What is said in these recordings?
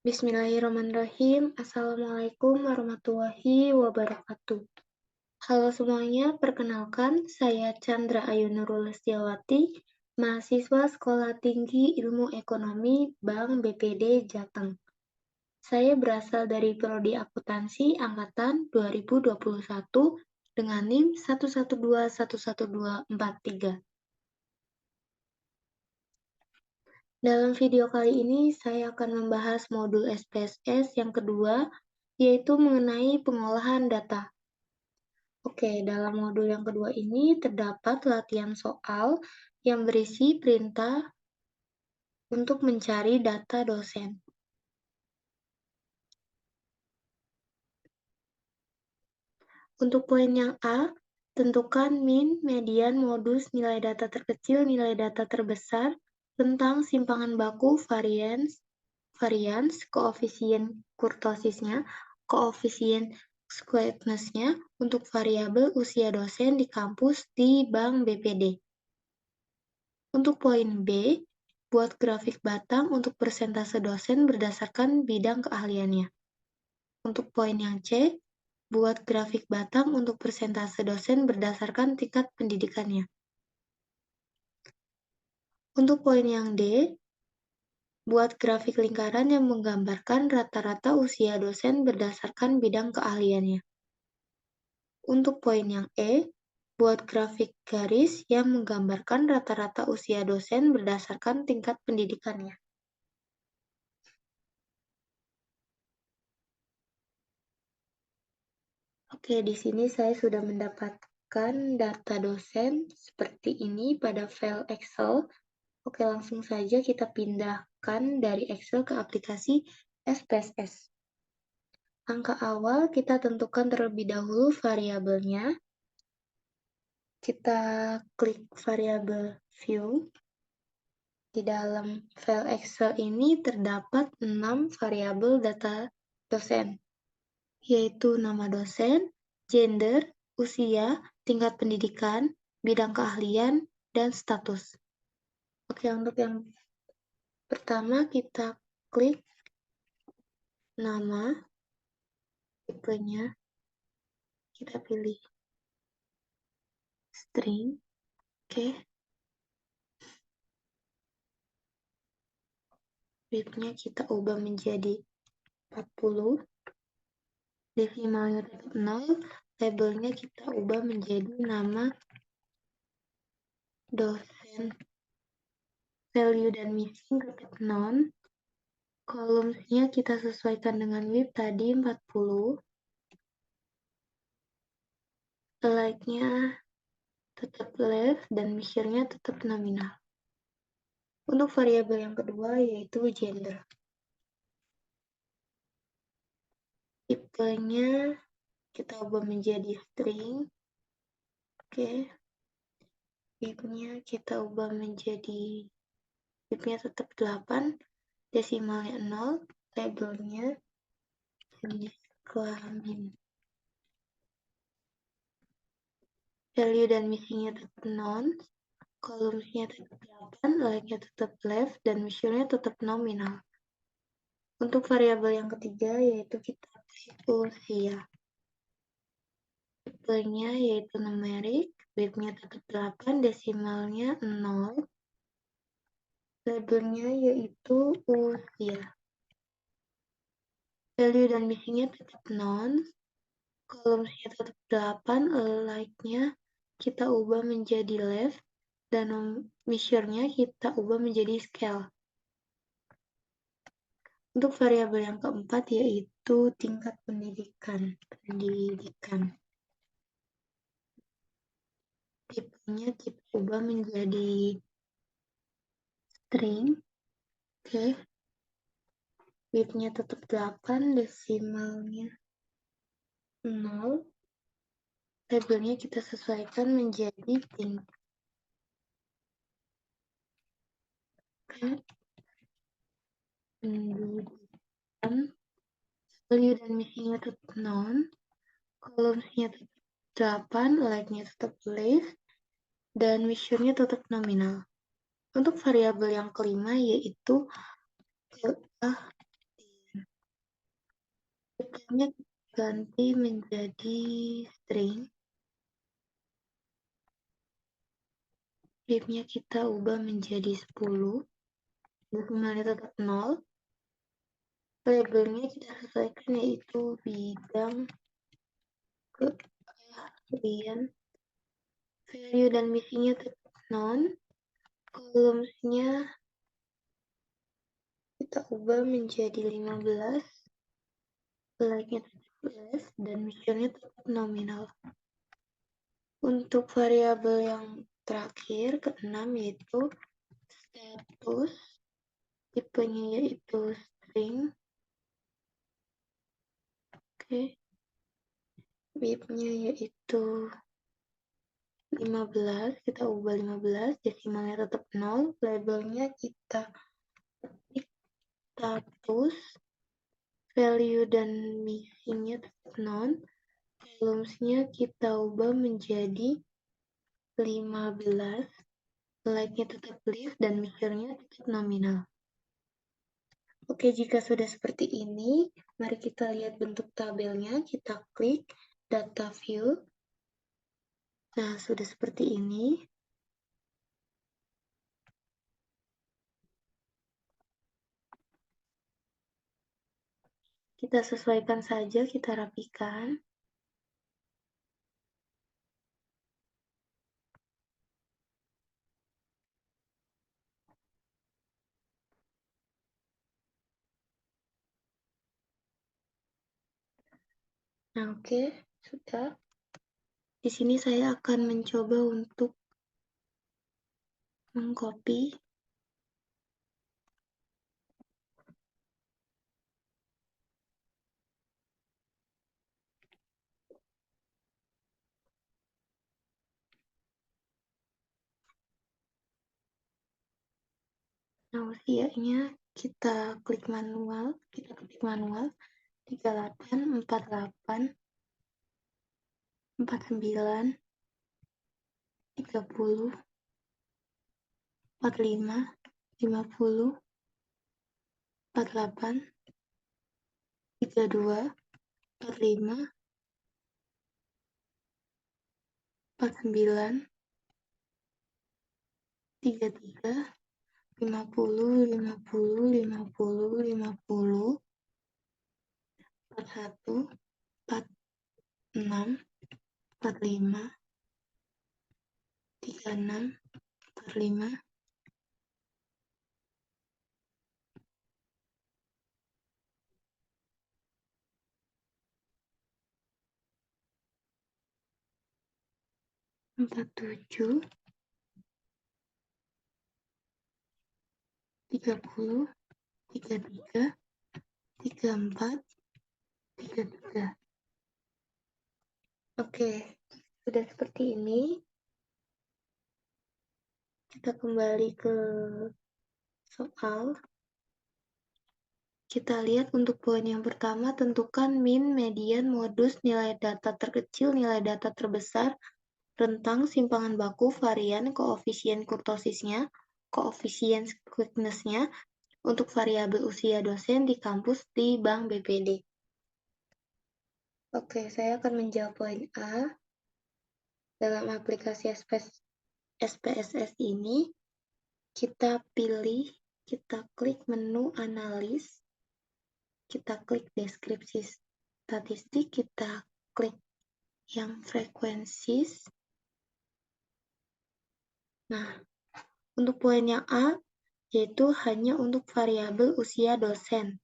Bismillahirrahmanirrahim. Assalamualaikum warahmatullahi wabarakatuh. Halo semuanya, perkenalkan saya Chandra Ayu Nurul Lestiawati, mahasiswa Sekolah Tinggi Ilmu Ekonomi Bank BPD Jateng. Saya berasal dari Prodi Akuntansi Angkatan 2021 dengan NIM 112111243. Dalam video kali ini, saya akan membahas modul SPSS yang kedua, yaitu mengenai pengolahan data. Oke, dalam modul yang kedua ini terdapat latihan soal yang berisi perintah untuk mencari data dosen. Untuk poin yang A, tentukan min, median, modus, nilai data terkecil, nilai data terbesar, tentang simpangan baku, varians, koefisien kurtosisnya, koefisien squareness-nya untuk variabel usia dosen di kampus di Bank BPD. Untuk poin B, buat grafik batang untuk persentase dosen berdasarkan bidang keahliannya. Untuk poin yang C, buat grafik batang untuk persentase dosen berdasarkan tingkat pendidikannya. Untuk poin yang D, buat grafik lingkaran yang menggambarkan rata-rata usia dosen berdasarkan bidang keahliannya. Untuk poin yang E, buat grafik garis yang menggambarkan rata-rata usia dosen berdasarkan tingkat pendidikannya. Oke, di sini saya sudah mendapatkan data dosen seperti ini pada file Excel. Oke, langsung saja kita pindahkan dari Excel ke aplikasi SPSS. Angka awal kita tentukan terlebih dahulu variabelnya. Kita klik variabel view. Di dalam file Excel ini terdapat 6 variabel data dosen, yaitu nama dosen, gender, usia, tingkat pendidikan, bidang keahlian, dan status. Oke, untuk yang pertama kita klik nama, tipenya, kita pilih string, oke. Width-nya kita ubah menjadi 40, desimalnya tetap 0, labelnya kita ubah menjadi nama dosen, value dan missing tetap non, columns-nya kita sesuaikan dengan width tadi 40, like-nya tetap left dan measure-nya tetap nominal. Untuk variabel yang kedua yaitu gender. Tipenya kita ubah menjadi string. Oke. Width-nya kita ubah menjadi width-nya tetap 8, desimalnya 0, labelnya jenis kelamin. Value dan missing-nya tetap non, columns-nya tetap 8, like-nya tetap left, dan measure-nya tetap nominal. Untuk variabel yang ketiga yaitu kita usia. Tipenya yaitu numerik, width-nya tetap 8, desimalnya 0, labelnya yaitu usia. Value dan missing-nya tetap non, columns-nya tetap 8, like-nya kita ubah menjadi left, dan measure-nya kita ubah menjadi scale. Untuk variabel yang keempat yaitu tingkat pendidikan. Tipenya kita ubah menjadi string. Oke. Width-nya tetap 8, desimalnya 0. Labelnya kita sesuaikan menjadi tingkat. Pendidikan. Value dan missing-nya tetap non. Columns-nya tetap 8, like-nya tetap left, dan measure-nya tetap nominal. Untuk variabel yang kelima yaitu keahlian. Nya ganti menjadi string. Div-nya kita ubah menjadi 10. Desimalnya tetap 0. Labelnya kita sesuaikan yaitu bidang keahlian. Value dan misinya tetap non. Columns-nya kita ubah menjadi 15. Like-nya tetap plus dan missionnya tetap nominal. Untuk variabel yang terakhir, keenam, yaitu status. Tipenya yaitu string. Oke. Width-nya yaitu 15. Kita ubah 15. Desimalnya tetap 0. Labelnya kita ketik status. Value dan misinya tetap non. Columns-nya kita ubah menjadi 15. Like-nya tetap list dan measure-nya tetap nominal. Oke, jika sudah seperti ini, mari kita lihat bentuk tabelnya. Kita klik data view. Nah, sudah seperti ini. Kita sesuaikan saja, kita rapikan. Nah, oke, sudah. Di sini saya akan mencoba untuk mengcopy. Nah, usianya kita klik manual, kita ketik manual 38, 48, 49, 30, 45, 50, 48, 32, 45, 49, 33, 50, 50, 50, 50, 41, 46, 45, 36, 45, 47, 30, 33, 34, 33. Oke, sudah seperti ini. Kita kembali ke soal. Kita lihat untuk poin yang pertama, tentukan min, median, modus, nilai data terkecil, nilai data terbesar, rentang, simpangan baku, varian, koefisien kurtosisnya, koefisien quickness-nya, untuk variabel usia dosen di kampus di Bank BPD. Oke, saya akan menjawab poin A. Dalam aplikasi SPSS ini, kita pilih, kita klik menu analis, kita klik deskripsi statistik, kita klik yang frekuensis. Nah, untuk poin yang A, yaitu hanya untuk variabel usia dosen.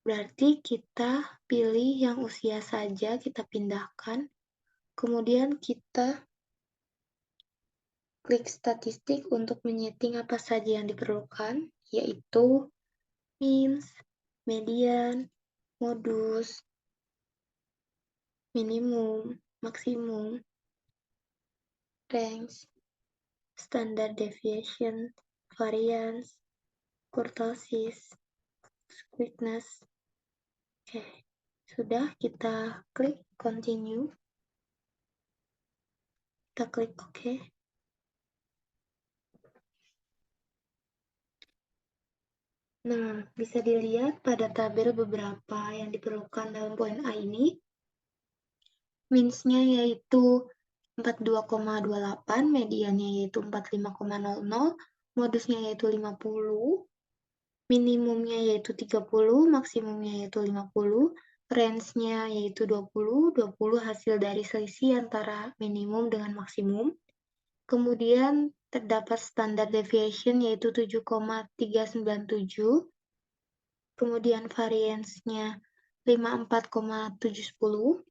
Berarti kita pilih yang usia saja, kita pindahkan. Kemudian kita klik statistik untuk menyeting apa saja yang diperlukan, yaitu means, median, modus, minimum, maksimum, range, standard deviation, variance, kurtosis, quickness. Oke, sudah, kita klik continue. Kita klik OK. Nah, bisa dilihat pada tabel beberapa yang diperlukan dalam poin A ini. Means-nya yaitu 42,28, mediannya yaitu 45,00, modusnya yaitu 50, minimumnya yaitu 30, maksimumnya yaitu 50, range-nya yaitu 20, 20 hasil dari selisih antara minimum dengan maksimum. Kemudian terdapat standard deviation yaitu 7,397, kemudian variance-nya 54,710,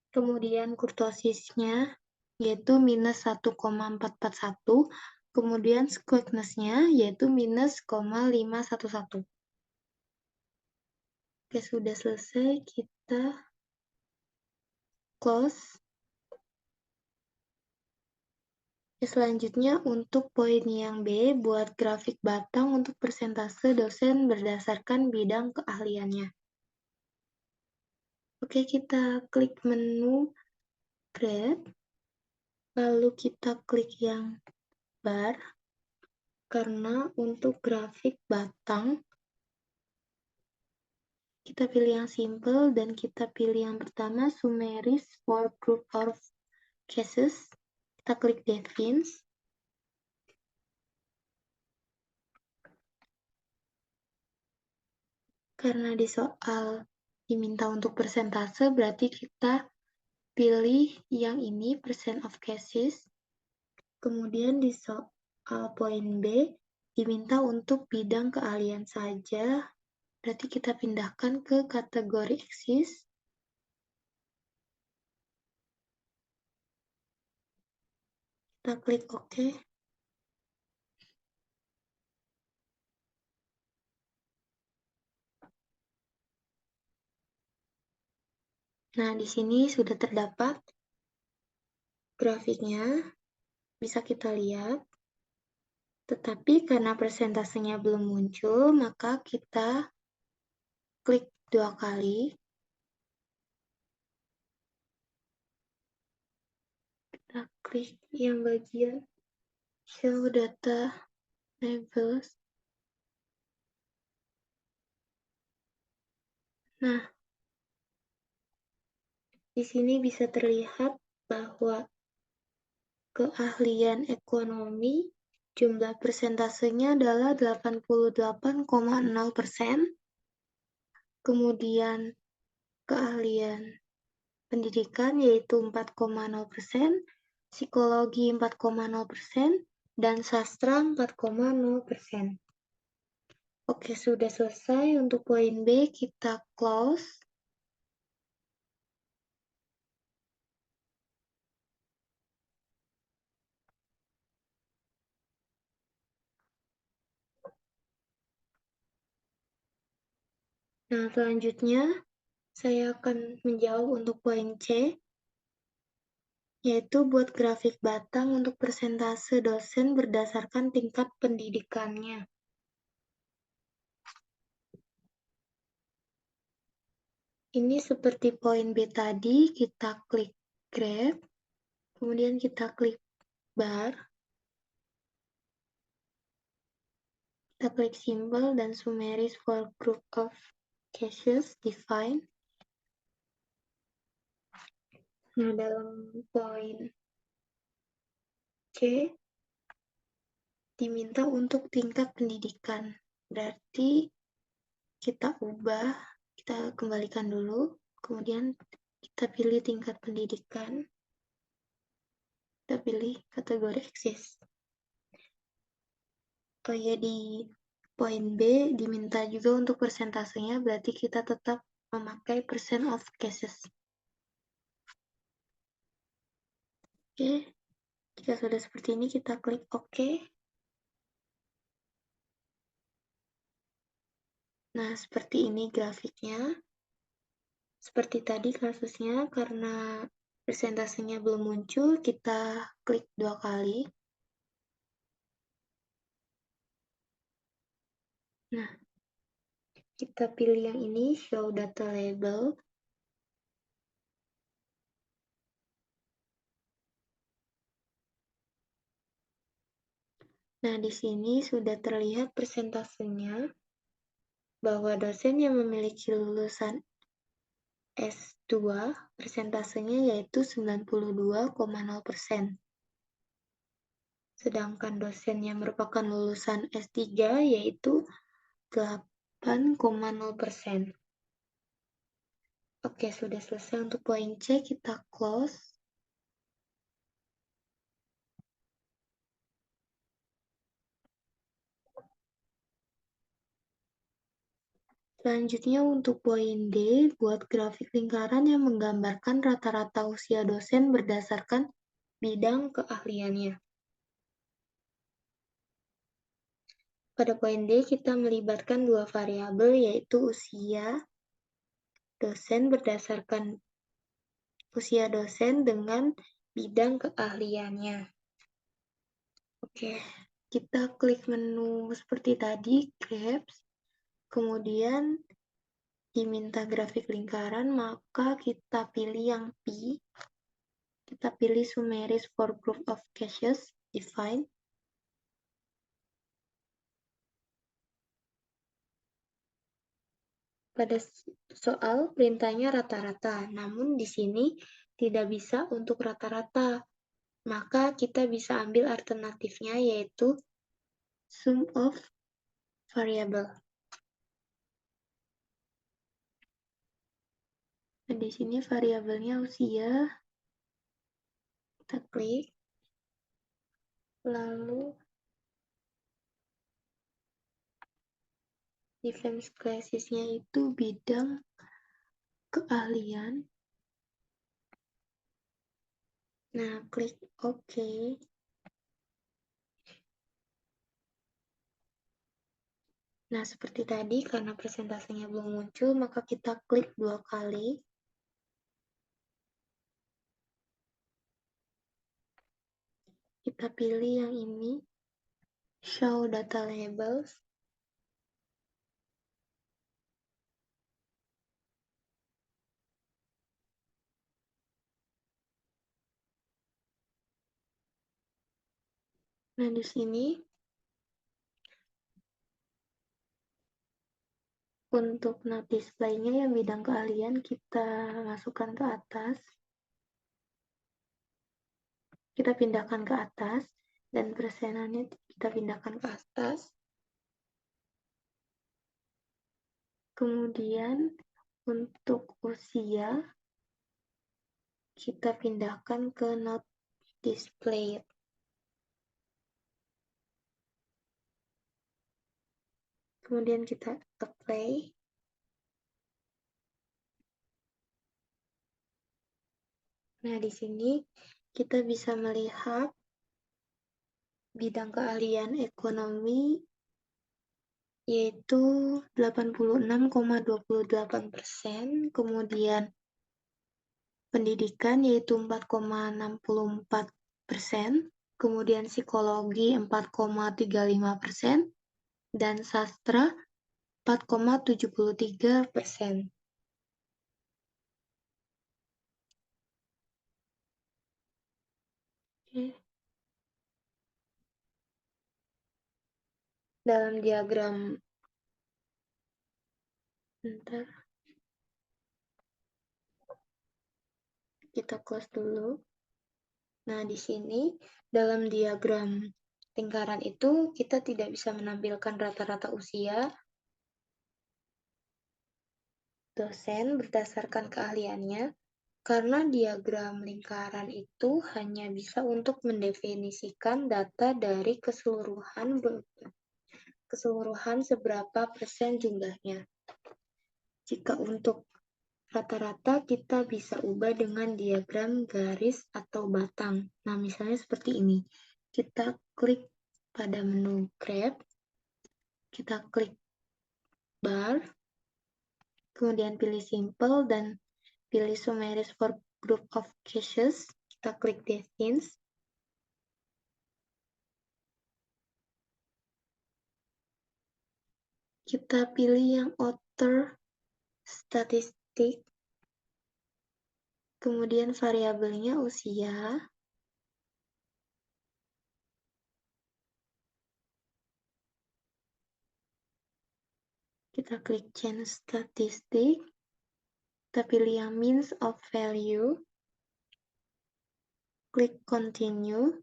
kemudian kurtosisnya yaitu minus 1,441, kemudian squeakness-nya yaitu minus 0,511. Oke, sudah selesai, kita close. Selanjutnya untuk poin yang B, buat grafik batang untuk persentase dosen berdasarkan bidang keahliannya. Oke, kita klik menu grade, lalu kita klik yang bar, karena untuk grafik batang, kita pilih yang simple, dan kita pilih yang pertama, summaries for group of cases. Kita klik defines. Karena di soal diminta untuk persentase, berarti kita pilih yang ini, percent of cases. Kemudian di soal poin B, diminta untuk bidang keahlian saja, berarti kita pindahkan ke kategori eksis. Kita klik OK. Nah, di sini sudah terdapat grafiknya, bisa kita lihat. Tetapi karena persentasenya belum muncul, maka kita klik 2 kali. Kita klik yang bagian show data labels. Nah, di sini bisa terlihat bahwa keahlian ekonomi jumlah persentasenya adalah 88,0%. Kemudian keahlian pendidikan yaitu 4,0%, psikologi 4,0%, dan sastra 4,0%. Oke, sudah selesai. Untuk poin B, kita close. Nah, selanjutnya saya akan menjawab untuk poin C, yaitu buat grafik batang untuk persentase dosen berdasarkan tingkat pendidikannya. Ini seperti poin B tadi, kita klik graph, kemudian kita klik bar, kita klik symbol dan summaries for group of cases define. Nah, dalam poin C, diminta untuk tingkat pendidikan. Berarti kita ubah, kita kembalikan dulu, kemudian kita pilih tingkat pendidikan, kita pilih kategori eksis. Oh ya, di poin B diminta juga untuk persentasenya, berarti kita tetap memakai percent of cases. Oke, jika sudah seperti ini kita klik OK. Nah, seperti ini grafiknya. Seperti tadi kasusnya, karena persentasenya belum muncul, kita klik 2 kali. Nah, kita pilih yang ini, show data label. Nah, di sini sudah terlihat persentasenya bahwa dosen yang memiliki lulusan S2 persentasenya yaitu 92,0%. Sedangkan dosen yang merupakan lulusan S3 yaitu 8,0%. Oke, sudah selesai untuk poin C, kita close. Selanjutnya untuk poin D, buat grafik lingkaran yang menggambarkan rata-rata usia dosen berdasarkan bidang keahliannya. Pada poin D, kita melibatkan dua variabel, yaitu usia dosen berdasarkan usia dosen dengan bidang keahliannya. Oke, kita klik menu seperti tadi, Graph. Kemudian diminta grafik lingkaran, maka kita pilih yang P. Kita pilih summaries for group of cases, define. Pada soal perintahnya rata-rata, namun di sini tidak bisa untuk rata-rata. Maka kita bisa ambil alternatifnya yaitu sum of variable. Nah, di sini variabelnya usia. Kita klik. Lalu defense classesnya itu bidang keahlian. Nah, klik OK. Nah, seperti tadi, karena presentasenya belum muncul, maka kita klik 2 kali. Kita pilih yang ini, Show Data Labels. Nah, di sini, untuk not display-nya yang bidang keahlian, kita masukkan ke atas. Kita pindahkan ke atas, dan persenannya kita pindahkan ke atas. Kemudian, untuk usia, kita pindahkan ke not displayed. Kemudian kita apply. Nah, di sini kita bisa melihat bidang keahlian ekonomi yaitu 86,28%, kemudian pendidikan yaitu 4,64%, kemudian psikologi 4,35%, dan sastra 4,73%. Oke. Dalam diagram, bentar, kita close dulu. Nah, di sini dalam diagram lingkaran itu kita tidak bisa menampilkan rata-rata usia dosen berdasarkan keahliannya, karena diagram lingkaran itu hanya bisa untuk mendefinisikan data dari keseluruhan seberapa persen jumlahnya. Jika untuk rata-rata kita bisa ubah dengan diagram garis atau batang. Nah, misalnya seperti ini. Kita klik pada menu Graph, kita klik bar, kemudian pilih Simple dan pilih Summaries for Group of Cases. Kita klik Defines. Kita pilih yang Author Statistik. Kemudian variabelnya usia. Kita klik change statistik, kita pilih yang means of value, klik continue,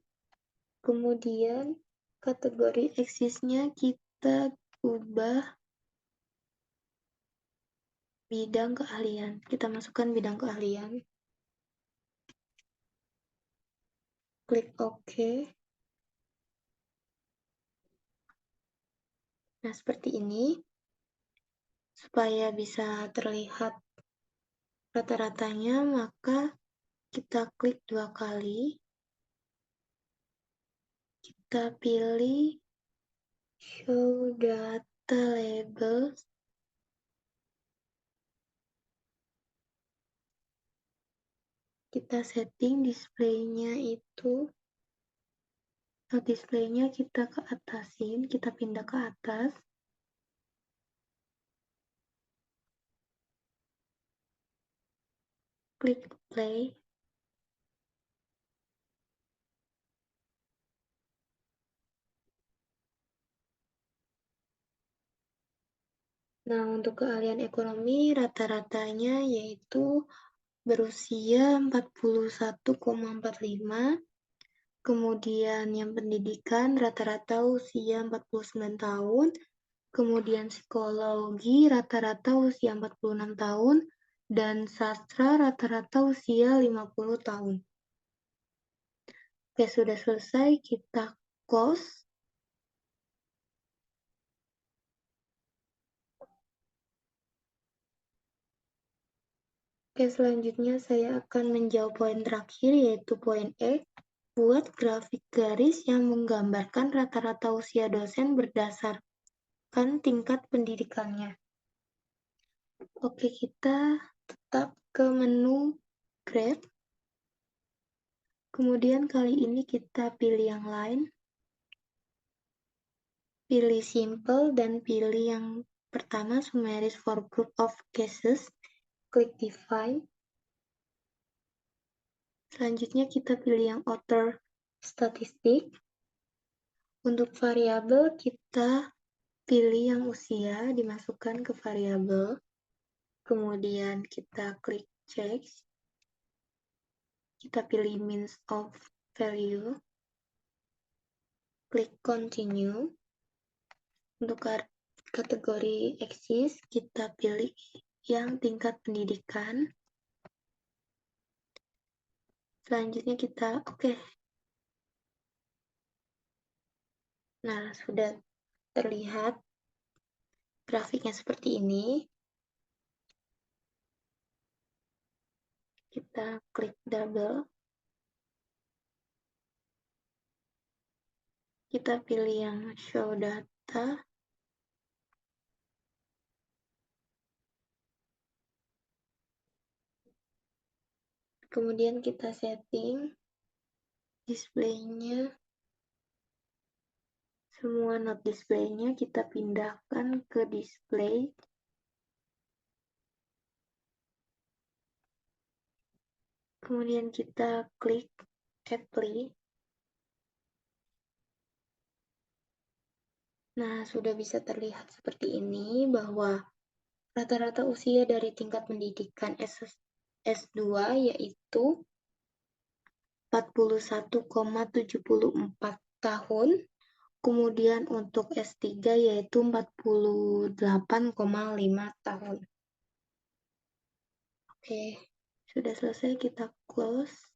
kemudian kategori axis-nya kita ubah bidang keahlian. Kita masukkan bidang keahlian, klik OK. Nah, seperti ini. Supaya bisa terlihat rata-ratanya, maka kita klik 2 kali. Kita pilih Show Data Labels. Kita setting display-nya itu, display-nya kita ke atasin, kita pindah ke atas. Klik play. Nah, untuk keahlian ekonomi rata-ratanya yaitu berusia 41,45. Kemudian yang pendidikan rata-rata usia 49 tahun. Kemudian psikologi rata-rata usia 46 tahun. Dan sastra rata-rata usia 50 tahun. Oke, sudah selesai. Kita close. Oke, selanjutnya saya akan menjawab poin terakhir, yaitu poin E. Buat grafik garis yang menggambarkan rata-rata usia dosen berdasarkan tingkat pendidikannya. Oke, kita tetap ke menu graph. Kemudian kali ini kita pilih yang lain. Pilih simple dan pilih yang pertama, summaries for group of cases. Klik define. Selanjutnya kita pilih yang author statistik. Untuk variabel kita pilih yang usia, dimasukkan ke variabel. Kemudian kita klik check. Kita pilih means of value. Klik continue. Untuk kategori axis, kita pilih yang tingkat pendidikan. Selanjutnya kita oke. Nah, sudah terlihat grafiknya seperti ini. Kita klik double. Kita pilih yang show data. Kemudian kita setting display-nya. Semua not display-nya kita pindahkan ke display. Kemudian kita klik apply. Nah, sudah bisa terlihat seperti ini bahwa rata-rata usia dari tingkat pendidikan S2 yaitu 41,74 tahun. Kemudian untuk S3 yaitu 48,5 tahun. Oke, sudah selesai, kita close.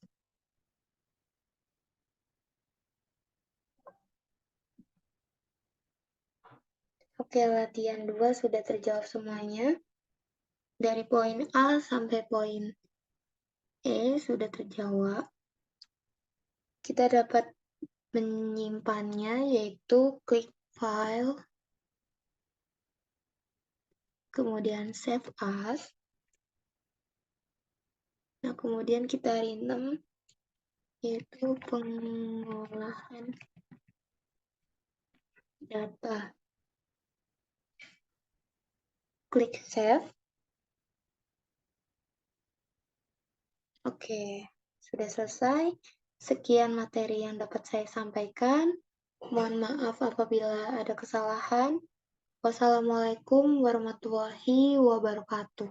Oke, latihan 2 sudah terjawab semuanya. Dari poin A sampai poin E sudah terjawab. Kita dapat menyimpannya yaitu klik file, kemudian save as. Nah, kemudian kita rinem yaitu pengolahan data. Klik save. Oke, sudah selesai. Sekian materi yang dapat saya sampaikan. Mohon maaf apabila ada kesalahan. Wassalamualaikum warahmatullahi wabarakatuh.